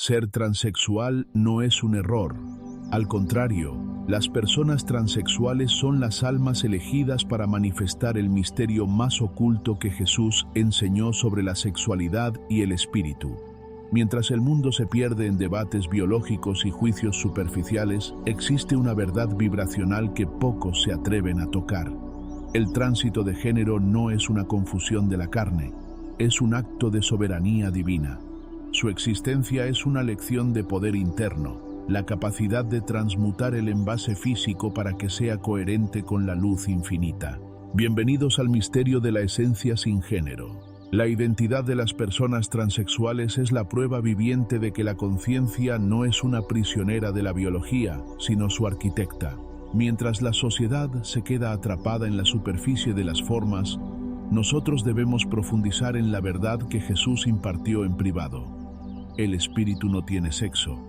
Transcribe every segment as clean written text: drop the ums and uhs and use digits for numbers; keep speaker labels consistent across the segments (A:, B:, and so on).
A: Ser transexual no es un error. Al contrario, las personas transexuales son las almas elegidas para manifestar el misterio más oculto que Jesús enseñó sobre la sexualidad y el espíritu. Mientras el mundo se pierde en debates biológicos y juicios superficiales, existe una verdad vibracional que pocos se atreven a tocar. El tránsito de género no es una confusión de la carne, es un acto de soberanía divina. Su existencia es una lección de poder interno, la capacidad de transmutar el envase físico para que sea coherente con la luz infinita. Bienvenidos al misterio de la esencia sin género. La identidad de las personas transexuales es la prueba viviente de que la conciencia no es una prisionera de la biología, sino su arquitecta. Mientras la sociedad se queda atrapada en la superficie de las formas, nosotros debemos profundizar en la verdad que Jesús impartió en privado. El espíritu no tiene sexo.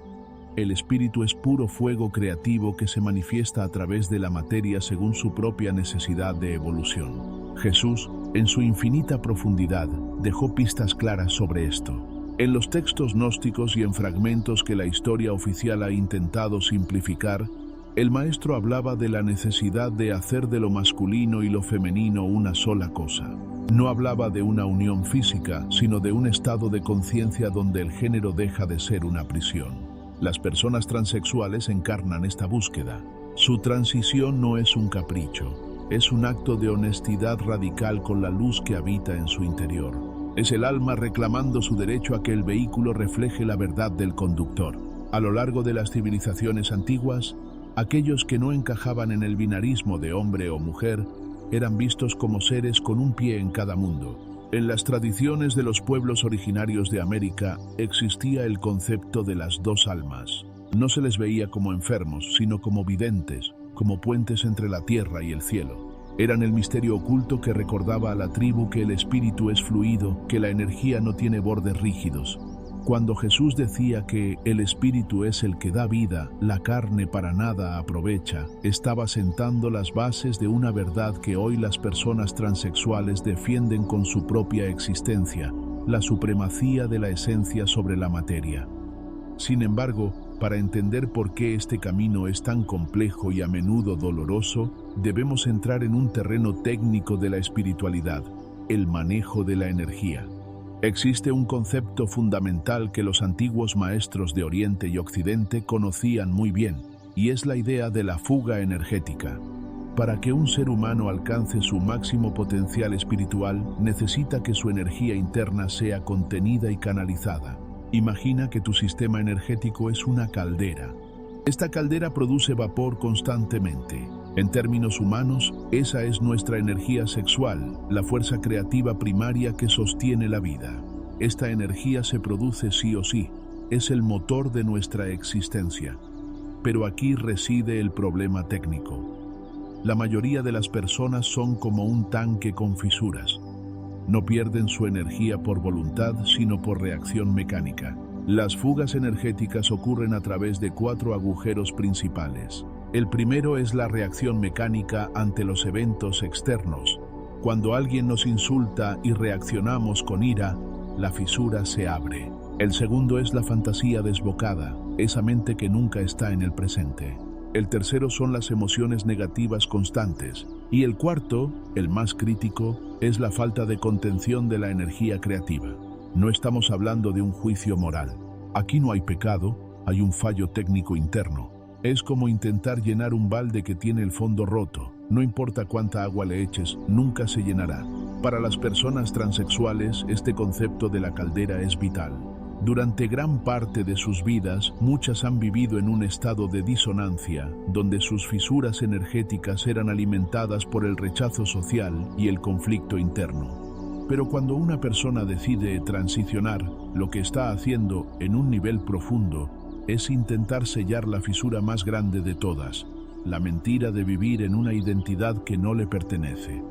A: El espíritu es puro fuego creativo que se manifiesta a través de la materia según su propia necesidad de evolución. Jesús, en su infinita profundidad, dejó pistas claras sobre esto. En los textos gnósticos y en fragmentos que la historia oficial ha intentado simplificar, el maestro hablaba de la necesidad de hacer de lo masculino y lo femenino una sola cosa. No hablaba de una unión física, sino de un estado de conciencia donde el género deja de ser una prisión. Las personas transexuales encarnan esta búsqueda. Su transición no es un capricho, es un acto de honestidad radical con la luz que habita en su interior. Es el alma reclamando su derecho a que el vehículo refleje la verdad del conductor. A lo largo de las civilizaciones antiguas, aquellos que no encajaban en el binarismo de hombre o mujer eran vistos como seres con un pie en cada mundo. En las tradiciones de los pueblos originarios de América existía el concepto de las dos almas. No se les veía como enfermos, sino como videntes, como puentes entre la tierra y el cielo. Eran el misterio oculto que recordaba a la tribu que el espíritu es fluido, que la energía no tiene bordes rígidos. Cuando Jesús decía que el espíritu es el que da vida, la carne para nada aprovecha, estaba sentando las bases de una verdad que hoy las personas transexuales defienden con su propia existencia, la supremacía de la esencia sobre la materia. Sin embargo, para entender por qué este camino es tan complejo y a menudo doloroso, debemos entrar en un terreno técnico de la espiritualidad, el manejo de la energía. Existe un concepto fundamental que los antiguos maestros de Oriente y Occidente conocían muy bien, y es la idea de la fuga energética. Para que un ser humano alcance su máximo potencial espiritual, necesita que su energía interna sea contenida y canalizada. Imagina que tu sistema energético es una caldera. Esta caldera produce vapor constantemente. En términos humanos, esa es nuestra energía sexual, la fuerza creativa primaria que sostiene la vida. Esta energía se produce sí o sí, es el motor de nuestra existencia. Pero aquí reside el problema técnico. La mayoría de las personas son como un tanque con fisuras. No pierden su energía por voluntad, sino por reacción mecánica. Las fugas energéticas ocurren a través de 4 agujeros principales. El primero es la reacción mecánica ante los eventos externos. Cuando alguien nos insulta y reaccionamos con ira, la fisura se abre. El segundo es la fantasía desbocada, esa mente que nunca está en el presente. El tercero son las emociones negativas constantes. Y el cuarto, el más crítico, es la falta de contención de la energía creativa. No estamos hablando de un juicio moral. Aquí no hay pecado, hay un fallo técnico interno. Es como intentar llenar un balde que tiene el fondo roto. No importa cuánta agua le eches, nunca se llenará. Para las personas transexuales, este concepto de la caldera es vital. Durante gran parte de sus vidas, muchas han vivido en un estado de disonancia, donde sus fisuras energéticas eran alimentadas por el rechazo social y el conflicto interno. Pero cuando una persona decide transicionar, lo que está haciendo en un nivel profundo es intentar sellar la fisura más grande de todas, la mentira de vivir en una identidad que no le pertenece.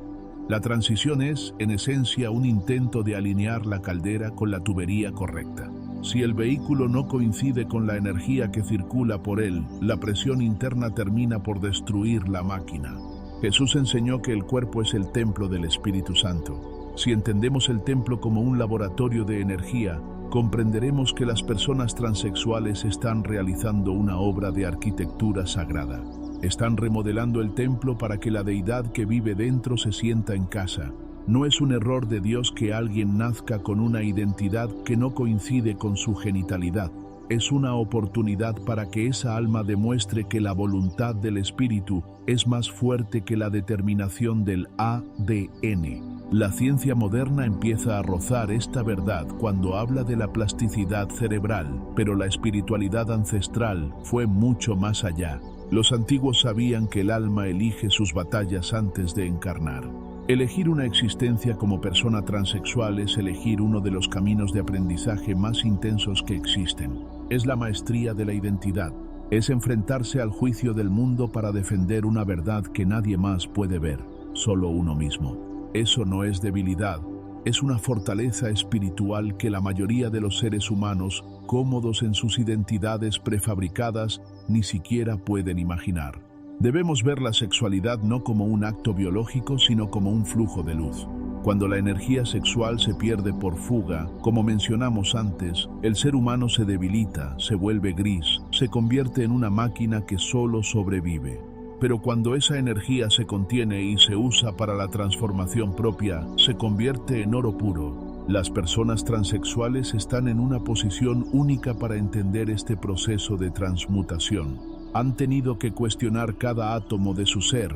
A: La transición es, en esencia, un intento de alinear la caldera con la tubería correcta. Si el vehículo no coincide con la energía que circula por él, la presión interna termina por destruir la máquina. Jesús enseñó que el cuerpo es el templo del Espíritu Santo. Si entendemos el templo como un laboratorio de energía, comprenderemos que las personas transexuales están realizando una obra de arquitectura sagrada. Están remodelando el templo para que la deidad que vive dentro se sienta en casa. No es un error de Dios que alguien nazca con una identidad que no coincide con su genitalidad. Es una oportunidad para que esa alma demuestre que la voluntad del espíritu es más fuerte que la determinación del ADN. La ciencia moderna empieza a rozar esta verdad cuando habla de la plasticidad cerebral, pero la espiritualidad ancestral fue mucho más allá. Los antiguos sabían que el alma elige sus batallas antes de encarnar. Elegir una existencia como persona transexual es elegir uno de los caminos de aprendizaje más intensos que existen. Es la maestría de la identidad. Es enfrentarse al juicio del mundo para defender una verdad que nadie más puede ver, solo uno mismo. Eso no es debilidad, es una fortaleza espiritual que la mayoría de los seres humanos, cómodos en sus identidades prefabricadas, ni siquiera pueden imaginar. Debemos ver la sexualidad no como un acto biológico, sino como un flujo de luz. Cuando la energía sexual se pierde por fuga, como mencionamos antes, el ser humano se debilita, se vuelve gris, se convierte en una máquina que solo sobrevive. Pero cuando esa energía se contiene y se usa para la transformación propia, se convierte en oro puro. Las personas transexuales están en una posición única para entender este proceso de transmutación. Han tenido que cuestionar cada átomo de su ser,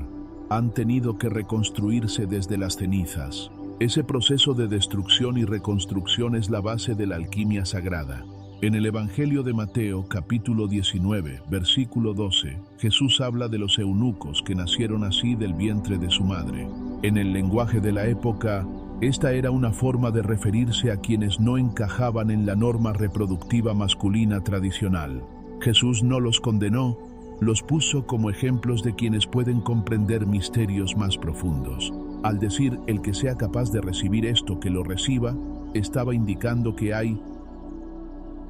A: han tenido que reconstruirse desde las cenizas. Ese proceso de destrucción y reconstrucción es la base de la alquimia sagrada. En el Evangelio de Mateo, capítulo 19, versículo 12, Jesús habla de los eunucos que nacieron así del vientre de su madre. En el lenguaje de la época, esta era una forma de referirse a quienes no encajaban en la norma reproductiva masculina tradicional. Jesús no los condenó, los puso como ejemplos de quienes pueden comprender misterios más profundos. Al decir el que sea capaz de recibir esto, que lo reciba, estaba indicando que hay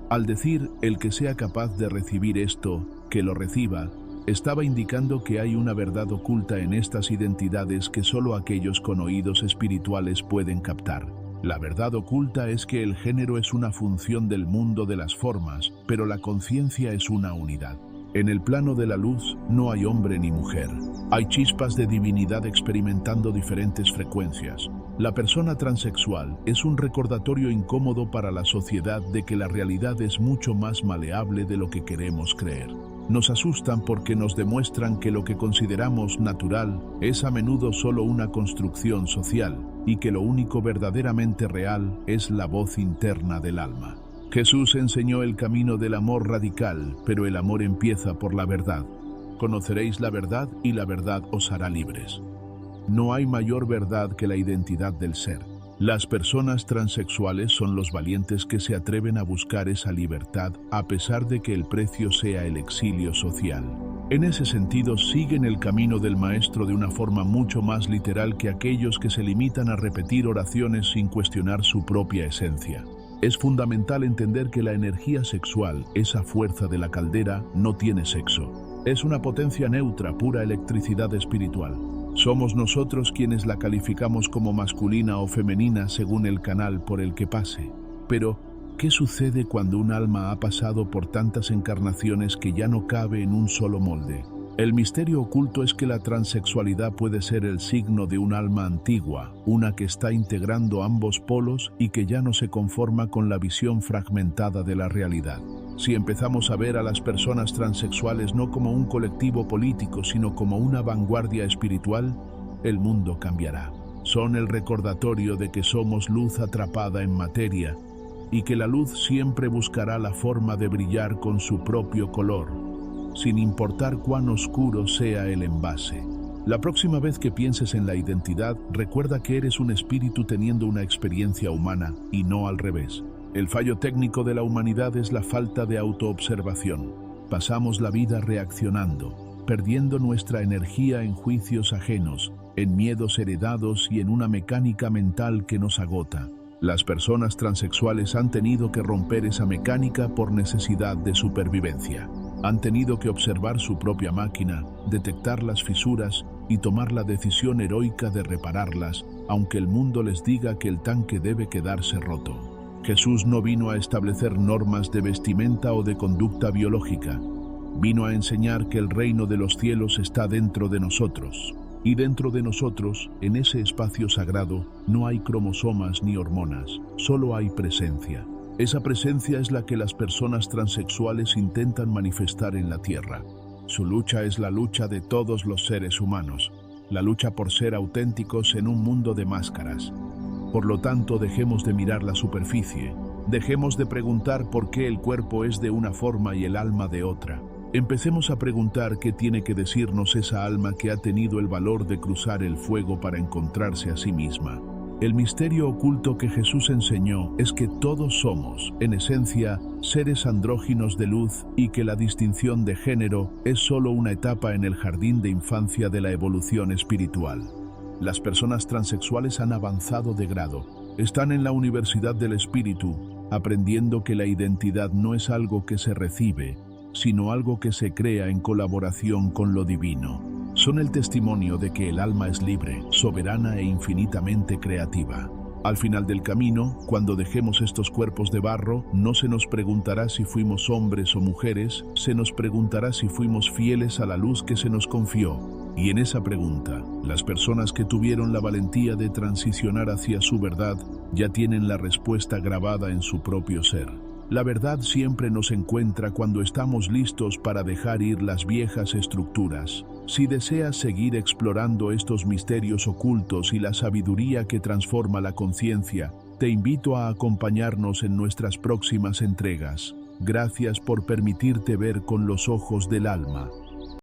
A: Al decir el que sea capaz de recibir esto, que lo reciba, estaba indicando que hay una verdad oculta en estas identidades que solo aquellos con oídos espirituales pueden captar. La verdad oculta es que el género es una función del mundo de las formas, pero la conciencia es una unidad. En el plano de la luz no hay hombre ni mujer. Hay chispas de divinidad experimentando diferentes frecuencias. La persona transexual es un recordatorio incómodo para la sociedad de que la realidad es mucho más maleable de lo que queremos creer. Nos asustan porque nos demuestran que lo que consideramos natural es a menudo solo una construcción social y que lo único verdaderamente real es la voz interna del alma. Jesús enseñó el camino del amor radical, pero el amor empieza por la verdad. Conoceréis la verdad y la verdad os hará libres. No hay mayor verdad que la identidad del ser. Las personas transexuales son los valientes que se atreven a buscar esa libertad a pesar de que el precio sea el exilio social. En ese sentido, siguen el camino del Maestro de una forma mucho más literal que aquellos que se limitan a repetir oraciones sin cuestionar su propia esencia. Es fundamental entender que la energía sexual, esa fuerza de la caldera, no tiene sexo. Es una potencia neutra, pura electricidad espiritual. Somos nosotros quienes la calificamos como masculina o femenina según el canal por el que pase. Pero, ¿qué sucede cuando un alma ha pasado por tantas encarnaciones que ya no cabe en un solo molde? El misterio oculto es que la transexualidad puede ser el signo de un alma antigua, una que está integrando ambos polos y que ya no se conforma con la visión fragmentada de la realidad. Si empezamos a ver a las personas transexuales no como un colectivo político, sino como una vanguardia espiritual, el mundo cambiará. Son el recordatorio de que somos luz atrapada en materia y que la luz siempre buscará la forma de brillar con su propio color, sin importar cuán oscuro sea el envase. La próxima vez que pienses en la identidad, recuerda que eres un espíritu teniendo una experiencia humana y no al revés. El fallo técnico de la humanidad es la falta de autoobservación. Pasamos la vida reaccionando, perdiendo nuestra energía en juicios ajenos, en miedos heredados y en una mecánica mental que nos agota. Las personas transexuales han tenido que romper esa mecánica por necesidad de supervivencia. Han tenido que observar su propia máquina, detectar las fisuras y tomar la decisión heroica de repararlas, aunque el mundo les diga que el tanque debe quedarse roto. Jesús no vino a establecer normas de vestimenta o de conducta biológica. Vino a enseñar que el reino de los cielos está dentro de nosotros. Y dentro de nosotros, en ese espacio sagrado, no hay cromosomas ni hormonas, solo hay presencia. Esa presencia es la que las personas transexuales intentan manifestar en la tierra. Su lucha es la lucha de todos los seres humanos, la lucha por ser auténticos en un mundo de máscaras. Por lo tanto, dejemos de mirar la superficie, dejemos de preguntar por qué el cuerpo es de una forma y el alma de otra. Empecemos a preguntar qué tiene que decirnos esa alma que ha tenido el valor de cruzar el fuego para encontrarse a sí misma. El misterio oculto que Jesús enseñó es que todos somos, en esencia, seres andróginos de luz y que la distinción de género es solo una etapa en el jardín de infancia de la evolución espiritual. Las personas transexuales han avanzado de grado, están en la Universidad del Espíritu, aprendiendo que la identidad no es algo que se recibe, sino algo que se crea en colaboración con lo divino. Son el testimonio de que el alma es libre, soberana e infinitamente creativa. Al final del camino, cuando dejemos estos cuerpos de barro, no se nos preguntará si fuimos hombres o mujeres, se nos preguntará si fuimos fieles a la luz que se nos confió. Y en esa pregunta, las personas que tuvieron la valentía de transicionar hacia su verdad, ya tienen la respuesta grabada en su propio ser. La verdad siempre nos encuentra cuando estamos listos para dejar ir las viejas estructuras. Si deseas seguir explorando estos misterios ocultos y la sabiduría que transforma la conciencia, te invito a acompañarnos en nuestras próximas entregas. Gracias por permitirte ver con los ojos del alma.